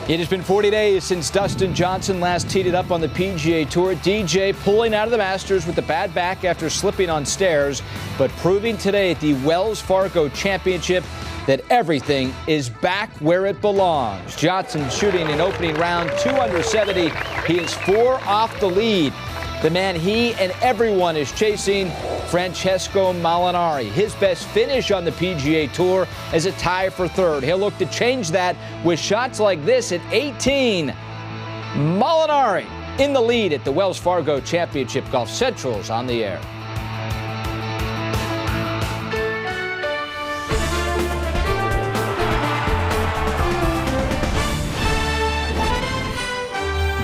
It has been 40 days since Dustin Johnson last teed it up on the PGA Tour. DJ pulling out of the Masters with a bad back after slipping on stairs, but proving today at the Wells Fargo Championship that everything is back where it belongs. Johnson shooting an opening round 2 under 70. He is 4 off the lead. The man he and everyone is chasing, Francesco Molinari. His best finish on the PGA Tour is a tie for 3rd. He'll look to change that with shots like this at 18. Molinari in the lead at the Wells Fargo Championship. Golf Central's on the air.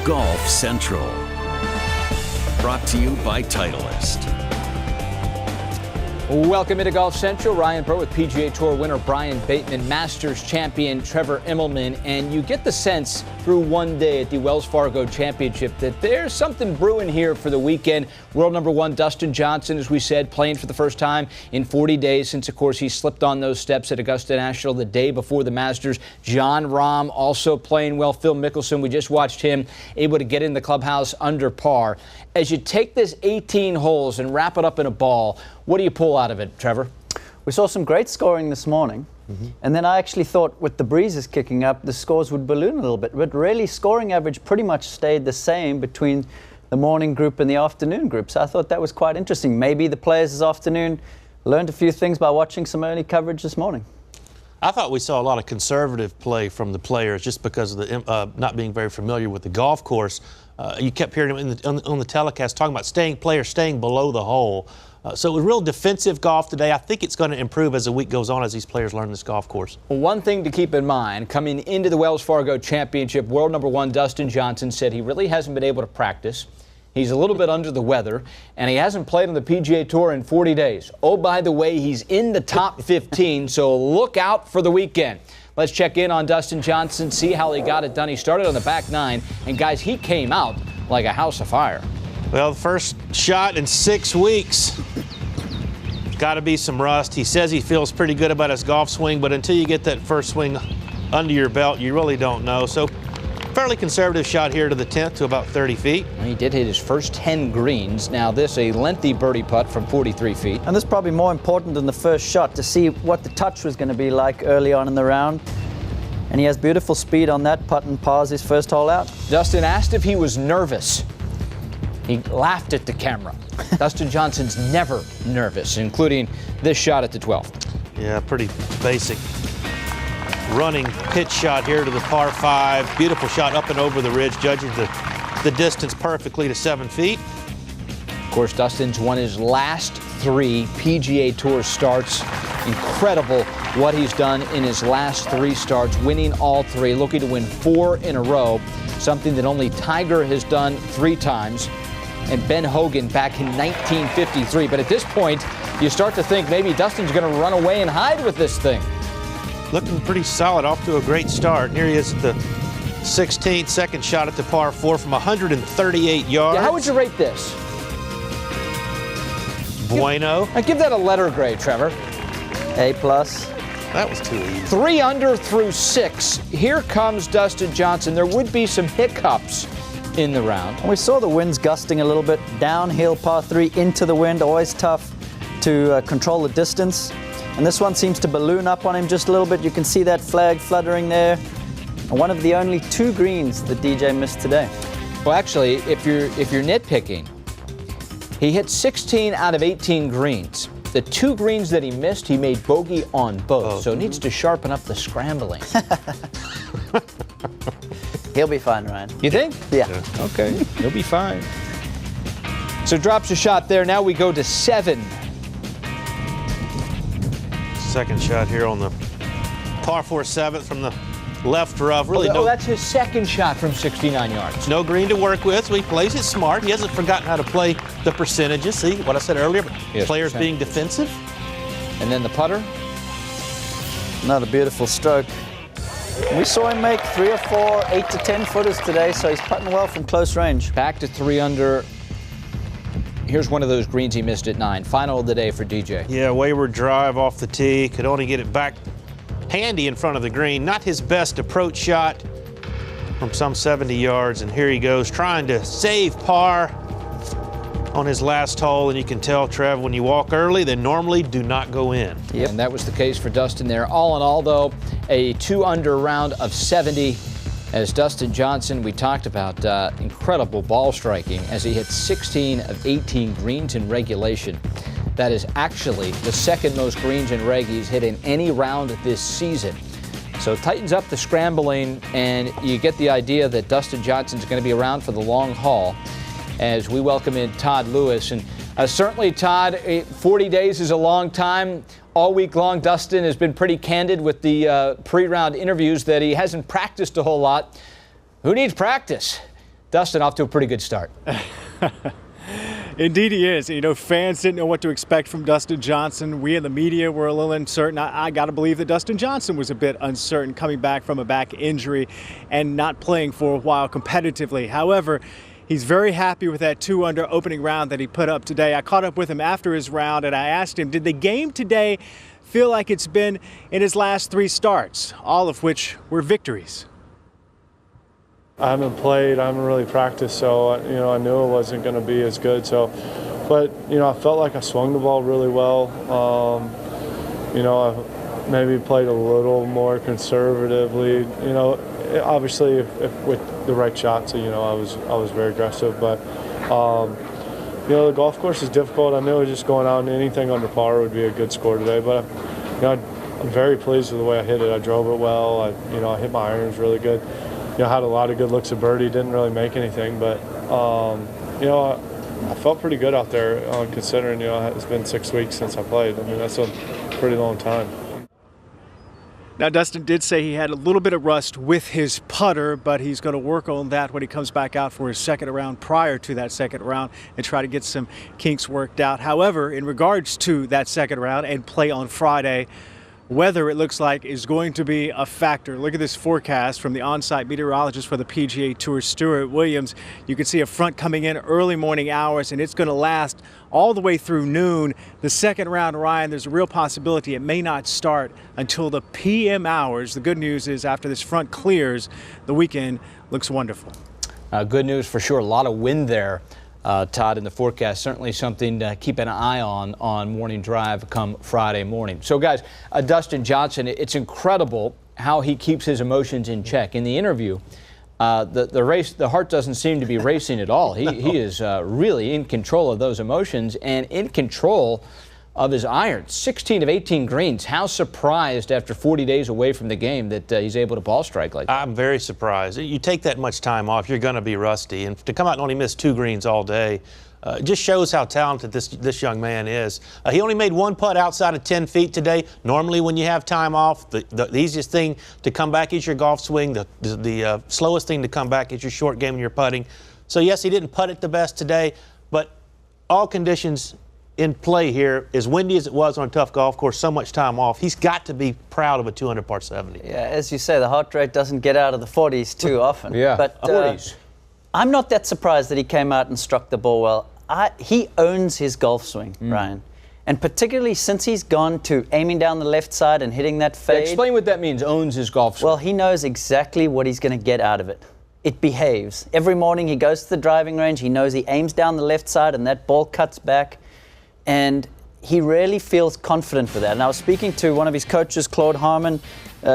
Golf Central. Brought to you by Titleist. Welcome into Golf Central. Ryan Burr with PGA Tour winner Brian Bateman, Masters champion Trevor Immelman, and you get the sense through one day at the Wells Fargo Championship that there's something brewing here for the weekend. World number 1 Dustin Johnson, as we said, playing for the first time in 40 days since, of course, he slipped on those steps at Augusta National the day before the Masters. Jon Rahm also playing well. Phil Mickelson, we just watched him able to get in the clubhouse under par. As you take this 18 holes and wrap it up in a ball, what do you pull out of it, Trevor? We saw some great scoring this morning. And then I actually thought with the breezes kicking up, the scores would balloon a little bit. But really, scoring average pretty much stayed the same between the morning group and the afternoon group. So I thought that was quite interesting. Maybe the players this afternoon learned a few things by watching some early coverage this morning. I thought we saw a lot of conservative play from the players just because of the not being very familiar with the golf course. You kept hearing them on the telecast talking about players staying below the hole. So it was real defensive golf today. I think it's going to improve as the week goes on as these players learn this golf course. Well, one thing to keep in mind, coming into the Wells Fargo Championship, world number 1 Dustin Johnson said he really hasn't been able to practice. He's a little bit under the weather, and he hasn't played on the PGA Tour in 40 days. Oh, by the way, he's in the top 15, so look out for the weekend. Let's check in on Dustin Johnson, see how he got it done. He started on the back 9, and guys, he came out like a house of fire. Well, the first shot in 6 weeks. Got to be some rust. He says he feels pretty good about his golf swing, but until you get that first swing under your belt, you really don't know. So, fairly conservative shot here to the 10th to about 30 feet. He did hit his first 10 greens. Now this a lengthy birdie putt from 43 feet. And this is probably more important than the first shot to see what the touch was going to be like early on in the round. And he has beautiful speed on that putt and pars his first hole out. Dustin asked if he was nervous. He laughed at the camera. Dustin Johnson's never nervous, including this shot at the 12th. Yeah, pretty basic running pitch shot here to the par 5. Beautiful shot up and over the ridge, judging the distance perfectly to 7 feet. Of course, Dustin's won his last 3 PGA Tour starts. Incredible what he's done in his last 3 starts, winning all 3, looking to win 4 in a row, something that only Tiger has done 3 times. And Ben Hogan back in 1953. But at this point, you start to think maybe Dustin's going to run away and hide with this thing. Looking pretty solid, off to a great start. Here he is at the 16th, second shot at the par 4 from 138 yards. Yeah, how would you rate this? Bueno. I give that a letter grade, Trevor. A+. That was too easy. 3 under through 6. Here comes Dustin Johnson. There would be some hiccups in the round. And we saw the winds gusting a little bit. Downhill par 3 into the wind, always tough to control the distance. And this one seems to balloon up on him just a little bit. You can see that flag fluttering there. And one of the only 2 greens that DJ missed today. Well, actually, if you're nitpicking, he hit 16 out of 18 greens. The 2 greens that he missed, he made bogey on both. So it needs to sharpen up the scrambling. He'll be fine, Ryan. You think? Yeah. Okay, he'll be fine. So drops a shot there. Now we go to 7. Second shot here on the par 4 7th from the left rough. Really that's his second shot from 69 yards. No green to work with, so he plays it smart. He hasn't forgotten how to play the percentages. See what I said earlier? Yes, players being defensive. And then the putter. Another beautiful stroke. We saw him make 3 or 4 8 to 10 footers today, so he's putting well from close range. Back to 3 under. Here's one of those greens he missed at 9. Final of the day for DJ. Yeah, wayward drive off the tee. Could only get it back handy in front of the green. Not his best approach shot. from some 70 yards, and here he goes trying to save par on his last hole. And you can tell, Trev, when you walk early, they normally do not go in. Yep. And that was the case for Dustin there. All in all, though, a 2-under round of 70. As Dustin Johnson, we talked about incredible ball striking as he hit 16 of 18 greens in regulation. That is actually the second most greens in reg he's hit in any round this season. So it tightens up the scrambling, and you get the idea that Dustin Johnson's going to be around for the long haul as we welcome in Todd Lewis. And certainly, Todd, 40 days is a long time. All week long, Dustin has been pretty candid with the pre-round interviews that he hasn't practiced a whole lot. Who needs practice? Dustin off to a pretty good start. Indeed he is. You know, fans didn't know what to expect from Dustin Johnson. We in the media were a little uncertain. I got to believe that Dustin Johnson was a bit uncertain coming back from a back injury and not playing for a while competitively. However, he's very happy with that 2-under opening round that he put up today. I caught up with him after his round and I asked him, did the game today feel like it's been in his last 3 starts, all of which were victories? I haven't played, I haven't really practiced, so I knew it wasn't going to be as good. But I felt like I swung the ball really well. I maybe played a little more conservatively. Obviously, if with the right shots, I was very aggressive. But the golf course is difficult. I knew just going out and anything under par would be a good score today. But I'm very pleased with the way I hit it. I drove it well. I hit my irons really good. I had a lot of good looks at birdie. Didn't really make anything, but I felt pretty good out there considering it's been 6 weeks since I played. I mean, that's a pretty long time. Now, Dustin did say he had a little bit of rust with his putter, but he's going to work on that when he comes back out for his second round prior to that second round and try to get some kinks worked out. However, in regards to that second round and play on Friday, weather, it looks like, is going to be a factor. Look at this forecast from the on-site meteorologist for the PGA Tour, Stuart Williams. You can see a front coming in early morning hours, and it's going to last all the way through noon. The second round, Ryan, there's a real possibility it may not start until the PM hours. The good news is after this front clears, the weekend looks wonderful. Good news for sure. A lot of wind there. Todd, in the forecast, certainly something to keep an eye on morning drive come Friday morning. So, guys, Dustin Johnson, it's incredible how he keeps his emotions in check. In the interview, the heart doesn't seem to be racing at all. He is really in control of those emotions and in control of his irons. 16 of 18 greens. How surprised after 40 days away from the game that he's able to ball strike like that? I'm very surprised. You take that much time off, you're going to be rusty. And to come out and only miss 2 greens all day just shows how talented this young man is. He only made 1 putt outside of 10 feet today. Normally when you have time off, the easiest thing to come back is your golf swing. The slowest thing to come back is your short game and your putting. So, yes, he didn't putt it the best today, but all conditions in play here, as windy as it was on a tough golf course, so much time off, he's got to be proud of a 200 par 70. Yeah, as you say, the heart rate doesn't get out of the 40s too often. Yeah, but 40s. I'm not that surprised that he came out and struck the ball well. He owns his golf swing, Ryan. And particularly since he's gone to aiming down the left side and hitting that fade. Explain what that means, owns his golf swing. Well, he knows exactly what he's going to get out of it. It behaves. Every morning he goes to the driving range, he knows he aims down the left side and that ball cuts back. And he really feels confident with that. And I was speaking to one of his coaches, Claude Harmon,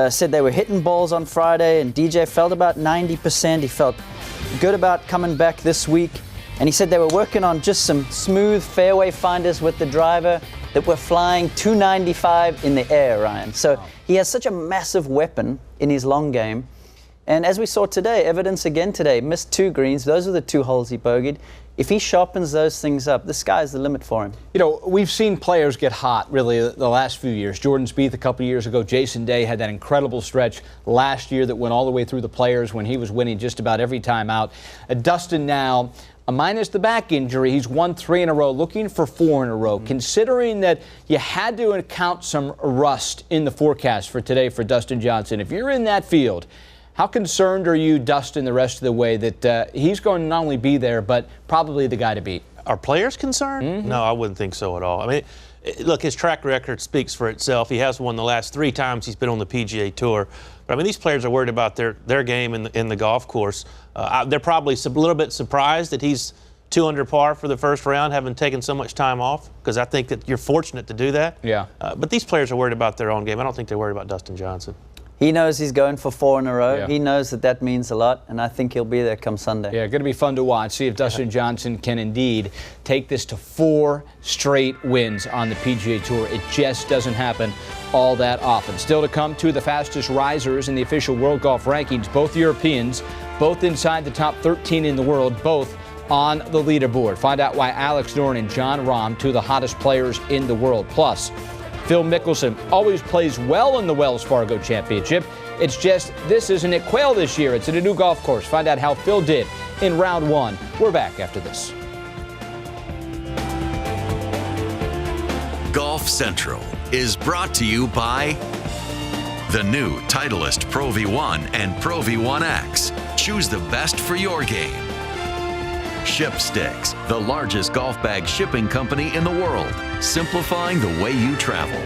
said they were hitting balls on Friday, and DJ felt about 90%. He felt good about coming back this week. And he said they were working on just some smooth fairway finders with the driver that were flying 295 in the air, Ryan. So he has such a massive weapon in his long game. And as we saw today, evidence again today, missed 2 greens. Those are the 2 holes he bogeyed. If he sharpens those things up, the sky's the limit for him. We've seen players get hot, really, the last few years. Jordan Spieth a couple years ago. Jason Day had that incredible stretch last year that went all the way through the Players when he was winning just about every time out. Dustin now, minus the back injury, he's won 3 in a row, looking for 4 in a row. Considering that you had to account some rust in the forecast for today for Dustin Johnson, if you're in that field, how concerned are you, Dustin, the rest of the way that he's going to not only be there, but probably the guy to beat? Are players concerned? No, I wouldn't think so at all. I mean, look, his track record speaks for itself. He has won the last 3 times he's been on the PGA Tour. But I mean, these players are worried about their game in the golf course. They're probably a little bit surprised that he's 2 under par for the first round, having taken so much time off, because I think that you're fortunate to do that. Yeah. But these players are worried about their own game. I don't think they're worried about Dustin Johnson. He knows he's going for 4 in a row. Yeah. He knows that means a lot, and I think he'll be there come Sunday. Yeah, going to be fun to watch. See if Dustin Johnson can indeed take this to 4 straight wins on the PGA Tour. It just doesn't happen all that often. Still to come, 2 of the fastest risers in the official World Golf Rankings, both Europeans, both inside the top 13 in the world, both on the leaderboard. Find out why Alex Noren and Jon Rahm, 2 of the hottest players in the world. Plus, Phil Mickelson always plays well in the Wells Fargo Championship. It's just this isn't at Quail this year. It's at a new golf course. Find out how Phil did in round 1. We're back after this. Golf Central is brought to you by the new Titleist Pro V1 and Pro V1X. Choose the best for your game. ShipSticks, the largest golf bag shipping company in the world, simplifying the way you travel.